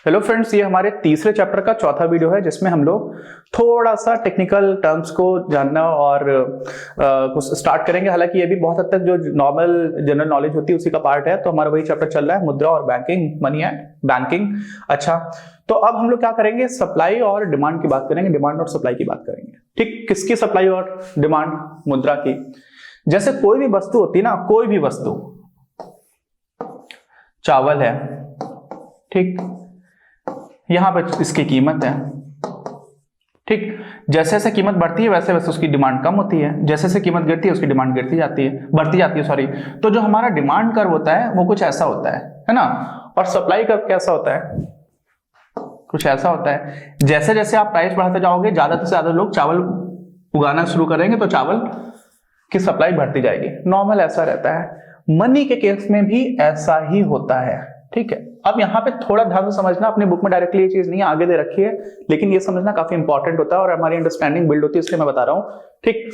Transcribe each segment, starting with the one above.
Hello friends, ये हमारे तीसरे चैप्टर का चौथा वीडियो है जिसमें हम लोग थोड़ा सा टेक्निकल टर्म्स को जानना और कुछ स्टार्ट करेंगे। हालांकि ये भी बहुत हद तक जो नॉर्मल जनरल नॉलेज होती है उसी का पार्ट है। तो हमारा वही चैप्टर चल रहा है, मुद्रा और बैंकिंग, मनी एंड बैंकिंग। अच्छा, तो अब हम लोग क्या करेंगे, सप्लाई और डिमांड की बात करेंगे, डिमांड और सप्लाई की बात करेंगे। ठीक, किसकी सप्लाई और डिमांड? मुद्रा की। जैसे कोई भी वस्तु होती है ना, कोई भी वस्तु, चावल है, ठीक, यहां पर इसकी कीमत है, ठीक, जैसे जैसे कीमत बढ़ती है वैसे वैसे उसकी डिमांड कम होती है, जैसे जैसे कीमत गिरती है उसकी डिमांड बढ़ती जाती है सॉरी। तो जो हमारा डिमांड कर्व होता है वो कुछ ऐसा होता है ना, और सप्लाई कर्व कैसा होता है? कुछ ऐसा होता है। जैसे जैसे आप प्राइस बढ़ाते जाओगे, ज्यादा से ज्यादा लोग चावल उगाना शुरू करेंगे तो चावल की सप्लाई बढ़ती जाएगी। नॉर्मल ऐसा रहता है। मनी के केस में भी ऐसा ही होता है, ठीक है। अब यहाँ पे थोड़ा ध्यान से समझना, अपने बुक में डायरेक्टली ये चीज नहीं आगे दे रखी है, लेकिन ये समझना काफी इंपॉर्टेंट होता है और हमारी अंडरस्टैंडिंग बिल्ड होती है, इसलिए मैं बता रहा हूं, ठीक।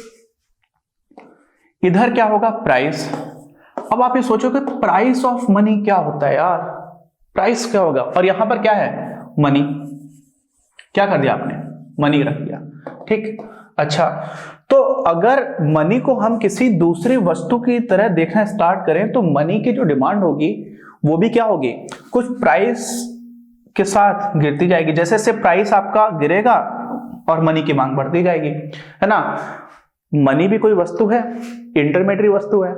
इधर क्या होगा? प्राइस। अब आप ये सोचोगे प्राइस ऑफ मनी क्या होता है यार, प्राइस क्या होगा? और यहां पर क्या है? मनी। क्या कर दिया आपने? मनी रख दिया, ठीक। अच्छा, तो अगर मनी को हम किसी दूसरी वस्तु की तरह देखना स्टार्ट करें तो मनी की जो डिमांड होगी वो भी क्या होगी? कुछ प्राइस के साथ गिरती जाएगी। जैसे जैसे प्राइस आपका गिरेगा और मनी की मांग बढ़ती जाएगी, है ना। मनी भी कोई वस्तु है, इंटरमीडिएट वस्तु है,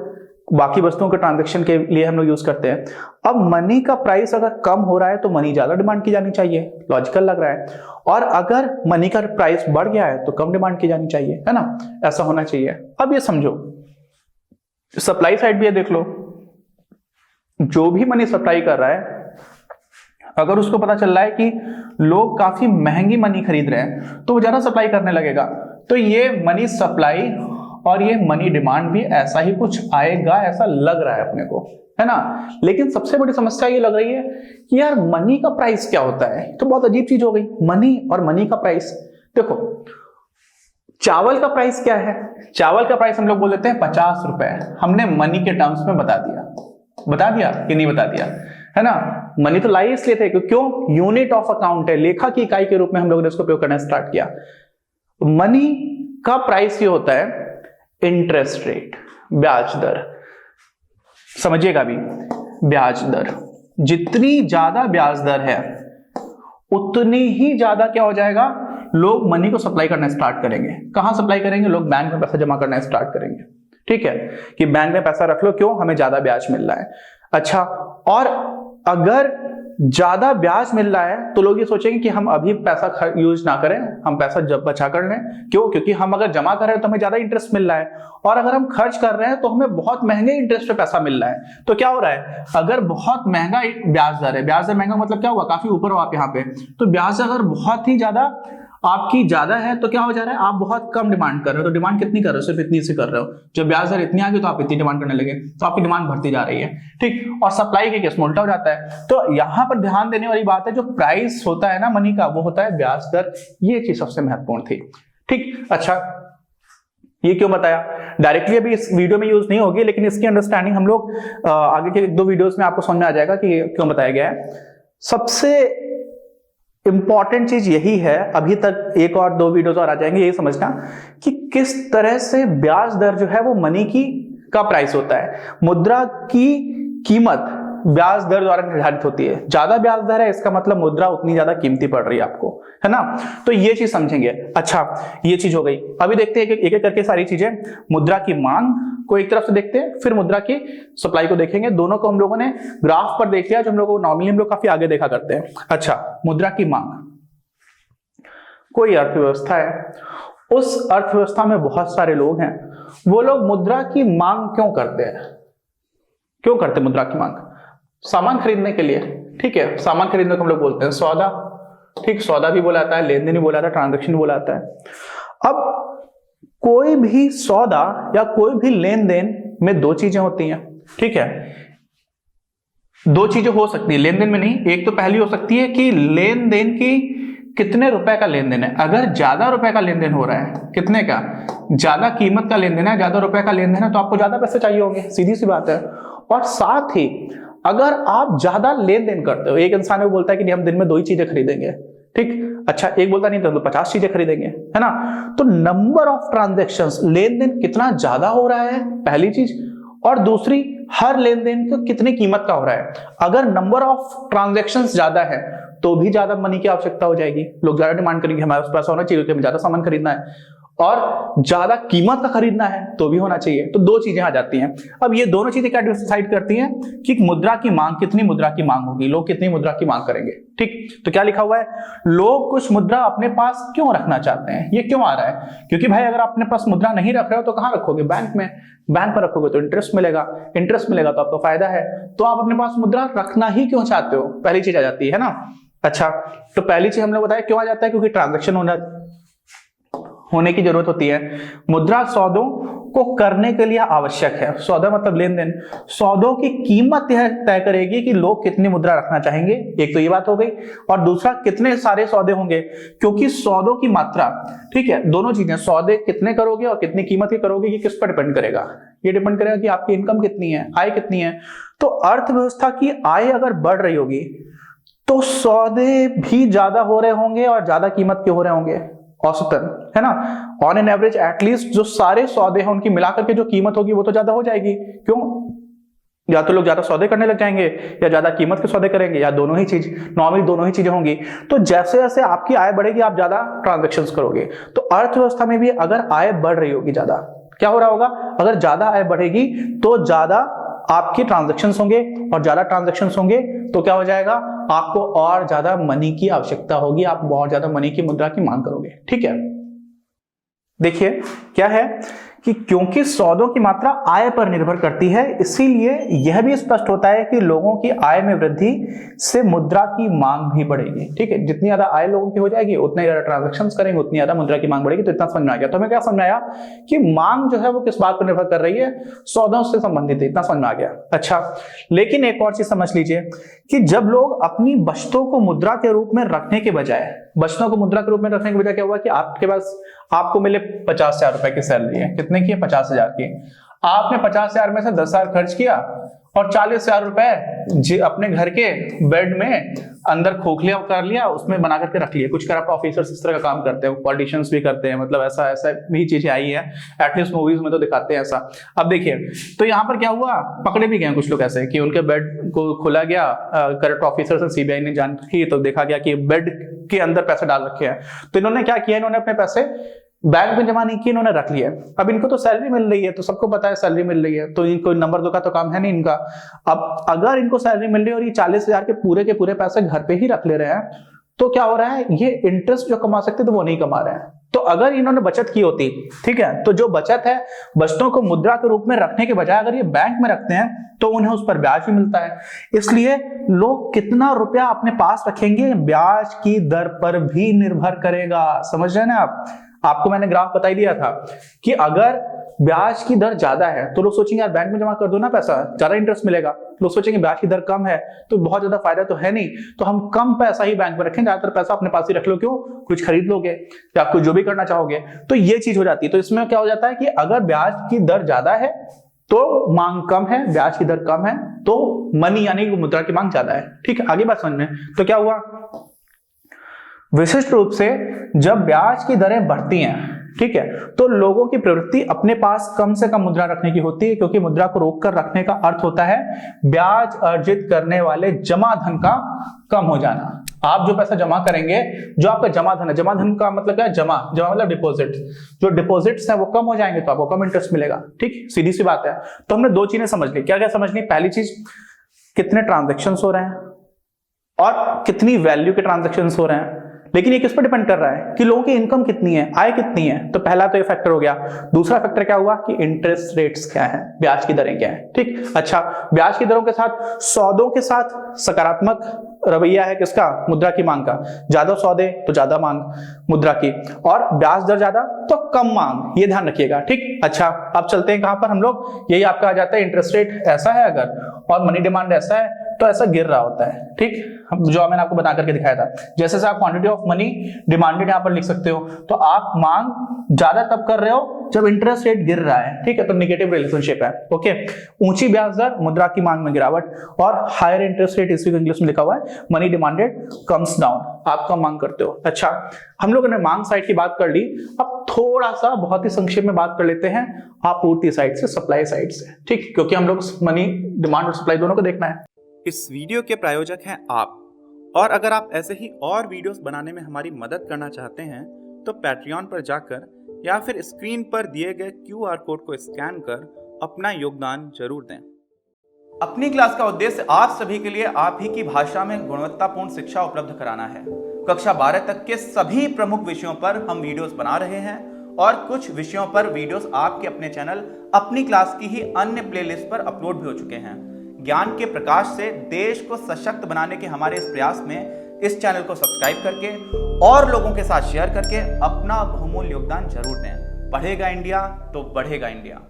बाकी वस्तुओं के ट्रांजैक्शन के लिए हम लोग यूज करते हैं। अब मनी का प्राइस अगर कम हो रहा है तो मनी ज्यादा डिमांड की जानी चाहिए, लॉजिकल लग रहा है। और अगर मनी का प्राइस बढ़ गया है तो कम डिमांड की जानी चाहिए, है ना, ऐसा होना चाहिए। अब ये समझो, सप्लाई साइड भी है, देख लो, जो भी मनी सप्लाई कर रहा है, अगर उसको पता चल रहा है कि लोग काफी महंगी मनी खरीद रहे हैं तो वो ज्यादा सप्लाई करने लगेगा। तो ये मनी सप्लाई और ये मनी डिमांड भी ऐसा ही कुछ आएगा, ऐसा लग रहा है अपने को, है ना। लेकिन सबसे बड़ी समस्या ये लग रही है कि यार मनी का प्राइस क्या होता है? तो बहुत अजीब चीज हो गई, मनी और मनी का प्राइस। देखो, चावल का प्राइस क्या है? चावल का प्राइस हम लोग बोल देते हैं 50 रुपए। हमने मनी के टर्म्स में बता दिया कि नहीं बता दिया, है ना। मनी तो लाई इसलिए थे क्यों? यूनिट ऑफ अकाउंट है, लेखा की इकाई के रूप में हम लोगों ने इसको उपयोग करना स्टार्ट किया। मनी का प्राइस ये होता है इंटरेस्ट रेट, ब्याज दर। समझिएगा भी, ब्याज दर, जितनी ज्यादा ब्याज दर है उतनी ही ज्यादा क्या हो जाएगा, लोग मनी को सप्लाई करना स्टार्ट करेंगे। कहां सप्लाई करेंगे? लोग बैंक में पैसा जमा करना स्टार्ट करेंगे, ठीक है, कि बैंक में पैसा रख लो, क्यों? हमें ज्यादा ब्याज मिल रहा है। अच्छा, और अगर ज्यादा ब्याज मिल रहा है तो लोग ये सोचेंगे कि हम अभी पैसा यूज ना करें, हम पैसा जब बचा कर लें। क्यों? क्योंकि हम अगर जमा कर रहे हैं तो हमें ज्यादा इंटरेस्ट मिल रहा है, और अगर हम खर्च कर रहे हैं तो हमें बहुत महंगे इंटरेस्ट पे पैसा मिल रहा है। तो क्या हो रहा है, अगर बहुत महंगा ब्याज दर है, ब्याज दर महंगा मतलब क्या हुआ, काफी ऊपर हो आप यहाँ पे, तो ब्याज अगर बहुत ही ज्यादा आपकी ज्यादा है तो क्या हो जा रहा है, आप बहुत कम डिमांड कर रहे हो। तो डिमांड कितनी कर रहे हो? सिर्फ इतनी से कर रहे हो। जब ब्याज दर इतनी आ गई तो आप इतनी डिमांड करने लगे, तो आपकी डिमांड बढ़ती जा रही है, ठीक। और सप्लाई के केस में उल्टा हो जाता है। तो यहां पर ध्यान देने वाली बात है, जो प्राइस होता है ना मनी का, वो होता है ब्याज दर। ये चीज सबसे महत्वपूर्ण थी, ठीक। अच्छा, ये क्यों बताया? डायरेक्टली अभी इस वीडियो में यूज नहीं होगी, लेकिन इसकी अंडरस्टैंडिंग हम लोग आगे के 1-2 वीडियोस में आपको समझ में आ जाएगा कि क्यों बताया गया है। सबसे इंपॉर्टेंट चीज यही है, अभी तक 1 और 2 वीडियोस और आ जाएंगे, यही समझना कि किस तरह से ब्याज दर जो है वो मनी की का प्राइस होता है। मुद्रा की कीमत ब्याज दर द्वारा निर्धारित होती है। ज्यादा ब्याज दर है इसका मतलब मुद्रा उतनी ज्यादा कीमती पड़ रही है आपको, है ना। तो ये चीज समझेंगे। अच्छा, ये चीज हो गई। अभी देखते हैं एक एक करके सारी चीजें। मुद्रा की मांग को एक तरफ से देखते हैं, फिर मुद्रा की सप्लाई को देखेंगे। दोनों को हम लोगों ने ग्राफ पर देख लिया, जो हम लोग नॉर्मली हम लोग काफी आगे देखा करते हैं। अच्छा, मुद्रा की मांग, कोई अर्थव्यवस्था है, उस अर्थव्यवस्था में बहुत सारे लोग हैं, वो लोग मुद्रा की मांग क्यों करते हैं? क्यों करते मुद्रा की मांग? सामान खरीदने के लिए, ठीक है। सामान खरीदने को हम लोग बोलते हैं सौदा, ठीक। सौदा भी बोला जाता है, लेन देन भी बोला जाता है, ट्रांजैक्शन भी बोला जाता है। अब कोई भी सौदा या कोई भी लेन देन में 2 चीजें होती हैं, ठीक है। 2 चीजें हो सकती है लेन देन में, नहीं, एक तो पहली हो सकती है कि लेन देन की कितने रुपए का लेन देन है। अगर ज्यादा रुपए का लेन देन हो रहा है, कितने का, ज्यादा कीमत का लेन देन है, ज्यादा रुपए का लेन देन है, तो आपको ज्यादा पैसे चाहिए होंगे, सीधी सी बात है। और साथ ही अगर आप ज्यादा लेन देन करते हो, एक इंसान वो बोलता है कि हम दिन में 2 ही चीजें खरीदेंगे, ठीक, अच्छा एक बोलता नहीं तो 50 चीजें खरीदेंगे, है ना। तो नंबर ऑफ ट्रांजैक्शंस, लेन देन कितना ज्यादा हो रहा है, पहली चीज, और दूसरी हर लेन देन को कितनी कीमत का हो रहा है। अगर नंबर ऑफ ट्रांजैक्शंस ज्यादा है तो भी ज्यादा मनी की आवश्यकता हो जाएगी, लोग ज्यादा डिमांड करेंगे, हमारे पास पैसा होना चाहिए क्योंकि हमें ज्यादा सामान खरीदना है, और ज्यादा कीमत का खरीदना है तो भी होना चाहिए। तो 2 चीजें आ जाती हैं। अब ये दोनों चीजें क्या डिसाइड करती हैं कि मुद्रा की मांग, कितनी मुद्रा की मांग होगी, लोग कितनी मुद्रा की मांग करेंगे, ठीक। तो क्या लिखा हुआ है, लोग कुछ मुद्रा अपने पास क्यों रखना चाहते हैं, ये क्यों आ रहा है, क्योंकि भाई अगर अपने पास मुद्रा नहीं रख रहे हो तो कहां रखोगे, बैंक में, बैंक पर रखोगे तो इंटरेस्ट मिलेगा, इंटरेस्ट मिलेगा तो आपको फायदा है, तो आप अपने पास मुद्रा रखना ही क्यों चाहते हो, पहली चीज आ जाती है ना। अच्छा, तो पहली चीज हमने बताया क्यों आ जाता है, क्योंकि ट्रांजैक्शन होने की जरूरत होती है। मुद्रा सौदों को करने के लिए आवश्यक है, सौदा मतलब लेन देन, सौदों की कीमत यह तय करेगी कि लोग कितनी मुद्रा रखना चाहेंगे, एक तो ये बात हो गई, और दूसरा कितने सारे सौदे होंगे, क्योंकि सौदों की मात्रा, ठीक है, दोनों चीजें, सौदे कितने करोगे और कितनी कीमत के करोगे, ये किस पर डिपेंड करेगा, ये डिपेंड करेगा कि आपकी इनकम कितनी है, आय कितनी है। तो अर्थव्यवस्था की आय अगर बढ़ रही होगी तो सौदे भी ज्यादा हो रहे होंगे और ज्यादा कीमत के हो रहे होंगे, औसतन, है ना, ऑन एन एवरेज एटलीस्ट जो सारे सौदे हैं उनकी मिलाकर के जो कीमत होगी वो तो ज्यादा हो जाएगी। क्यों, या तो लोग ज्यादा सौदे करने लग जाएंगे या ज्यादा कीमत के सौदे करेंगे, या दोनों ही चीज, नॉर्मली दोनों ही चीजें होंगी। तो जैसे जैसे आपकी आय बढ़ेगी आप ज्यादा ट्रांजैक्शंस करोगे। तो अर्थव्यवस्था में भी अगर आय बढ़ रही होगी ज्यादा, क्या हो रहा होगा, अगर ज्यादा आय बढ़ेगी तो ज्यादा आपके ट्रांजैक्शंस होंगे, और ज्यादा ट्रांजैक्शंस होंगे तो क्या हो जाएगा, आपको और ज्यादा मनी की आवश्यकता होगी, आप बहुत ज्यादा मनी की मुद्रा की मांग करोगे, ठीक है। देखिए क्या है कि क्योंकि सौदों की मात्रा आय पर निर्भर करती है, इसीलिए यह भी स्पष्ट होता है कि लोगों की आय में वृद्धि से मुद्रा की मांग भी बढ़ेगी, ठीक है। जितनी ज्यादा आय लोगों की हो जाएगी उतने ज्यादा ट्रांजैक्शंस करेंगे, उतनी ज्यादा मुद्रा की मांग बढ़ेगी। तो इतना समझ में आ गया। तो हमें क्या समझ में आया कि मांग जो है वो किस बात पर निर्भर कर रही है, सौदों से संबंधित है, इतना समझ में आ गया। अच्छा, लेकिन एक और चीज समझ लीजिए कि जब लोग अपनी बचतों को मुद्रा के रूप में रखने के बजाय, बचतों को मुद्रा के रूप में रखने के बजाय क्या हुआ कि आपके पास, आपको मिले 50,000 रुपए की सैलरी है, कितने की है, 50,000 की, आपने 50,000 में से 10,000 खर्च किया और 40,000 रुपए अपने घर के बेड में अंदर खोखलिया कर लिया, उसमें बना करके रख लिया। कुछ करप्ट ऑफिसर्स इस तरह का काम करते हैं, पॉलिटिशियंस भी करते हैं, मतलब ऐसा ऐसा भी चीजें आई है, एटलीस्ट मूवीज में तो दिखाते हैं ऐसा। अब देखिए, तो यहाँ पर क्या हुआ, पकड़े भी गए कुछ लोग ऐसे कि उनके बेड को खोला गया, करप्ट ऑफिसर्स ने, सीबीआई ने जांच की तो देखा गया कि बेड के अंदर पैसे डाल रखे हैं। तो इन्होंने क्या किया, इन्होंने अपने पैसे बैंक में जमा नहीं किए, इन्होंने रख लिया। अब इनको तो सैलरी मिल रही है, तो सबको पता है सैलरी मिल रही है, तो इनको नंबर 2 का तो काम है नहीं इनका। अब अगर इनको सैलरी मिल रही है और ये 40,000 के पूरे पैसे घर पे ही रख ले रहे हैं, तो क्या हो रहा है, ये इंटरेस्ट जो कमा सकते तो वो नहीं कमा रहे हैं। तो अगर इन्होंने बचत की होती, ठीक है, तो जो बचत है, बचतों को मुद्रा के रूप में रखने के बजाय अगर ये बैंक में रखते हैं तो उन्हें उस पर ब्याज भी मिलता है। इसलिए लोग कितना रुपया अपने पास रखेंगे ब्याज की दर पर भी निर्भर करेगा। समझ रहे हैं ना आप? आपको मैंने ग्राफ बता ही दिया था कि अगर ब्याज की दर ज्यादा है तो लोग सोचेंगे यार बैंक में जमा कर दो ना पैसा, ज्यादा इंटरेस्ट मिलेगा। लोग सोचेंगे ब्याज की दर कम है तो बहुत ज्यादा फायदा तो है नहीं, तो हम कम पैसा ही बैंक में रखें, ज्यादातर पैसा अपने पास ही रख लो। क्यों? कुछ खरीद लोगे या कुछ जो भी करना चाहोगे, तो ये चीज हो जाती है। तो इसमें क्या हो जाता है कि अगर ब्याज की दर ज्यादा है तो मांग कम है, ब्याज की दर कम है तो मनी यानी मुद्रा की मांग ज्यादा है। ठीक है, आगे बात समझ में। तो क्या हुआ, विशिष्ट रूप से जब ब्याज की दरें बढ़ती हैं, ठीक है, तो लोगों की प्रवृत्ति अपने पास कम से कम मुद्रा रखने की होती है, क्योंकि मुद्रा को रोककर रखने का अर्थ होता है ब्याज अर्जित करने वाले जमा धन का कम हो जाना। आप जो पैसा जमा करेंगे, जो आपका जमा धन है, जमा धन का मतलब क्या है, जमा मतलब डिपॉजिट, जो डिपॉजिट्स हैं वो कम हो जाएंगे तो आपको कम इंटरेस्ट मिलेगा। ठीक, सीधी सी बात है। तो हमने दो चीजें समझ ली। क्या क्या समझ ली? पहली चीज, कितने ट्रांजेक्शंस हो रहे हैं और कितनी वैल्यू के ट्रांजेक्शंस हो रहे हैं। लेकिन ये किस पर डिपेंड कर रहा है कि लोगों की इनकम कितनी है, आय कितनी है। तो पहला तो ये फैक्टर हो गया। दूसरा फैक्टर क्या हुआ कि इंटरेस्ट रेट्स क्या है, ब्याज की दरें क्या है। ठीक, अच्छा, ब्याज की दरों के साथ सौदों के साथ सकारात्मक रवैया है किसका, मुद्रा की मांग का। ज्यादा सौदे तो ज्यादा मांग मुद्रा की, और ब्याज दर ज्यादा तो कम मांग, ये ध्यान रखिएगा। ठीक, अच्छा, अब चलते हैं कहां पर हम लोग, यही आपका आ जाता है इंटरेस्ट रेट ऐसा है अगर और मनी डिमांड ऐसा है तो ऐसा गिर रहा होता है, ठीक, जो मैंने आपको बता करके दिखाया था। जैसे से आप क्वांटिटी ऑफ मनी डिमांडेड यहाँ पर लिख सकते हो, तो आप मांग ज्यादा तब कर रहे हो जब इंटरेस्ट रेट गिर रहा है, ठीक है, तो निगेटिव रिलेशनशिप है। ओके, ऊंची ब्याज दर मुद्रा की मांग में गिरावट, और हायर इंटरेस्ट रेट इसी को इंग्लिश में लिखा हुआ है मनी डिमांडेड कम्स डाउन, आप कम मांग करते हो। अच्छा, हम लोगों ने मांग साइड की बात कर ली, अब थोड़ा सा बहुत ही संक्षेप में बात कर लेते हैं आपूर्ति साइड से, सप्लाई साइड से, ठीक, क्योंकि हम लोग मनी डिमांड और सप्लाई दोनों को देखना है। इस वीडियो के प्रायोजक हैं आप, और अगर आप ऐसे ही और वीडियोस बनाने में हमारी मदद करना चाहते हैं तो पैट्रियन पर जाकर या फिर स्क्रीन पर दिए गए QR कोड को स्कैन कर अपना योगदान जरूर दें। अपनी क्लास का उद्देश्य आप सभी के लिए आप ही की भाषा में गुणवत्तापूर्ण शिक्षा उपलब्ध कराना है। कक्षा 12 तक के सभी प्रमुख विषयों पर हम वीडियोस बना रहे हैं, और कुछ विषयों पर वीडियोस आपके अपने चैनल अपनी क्लास की ही अन्य प्लेलिस्ट पर अपलोड भी हो चुके हैं। ज्ञान के प्रकाश से देश को सशक्त बनाने के हमारे इस प्रयास में इस चैनल को सब्सक्राइब करके और लोगों के साथ शेयर करके अपना बहुमूल्य योगदान जरूर दें। पढ़ेगा इंडिया तो बढ़ेगा इंडिया।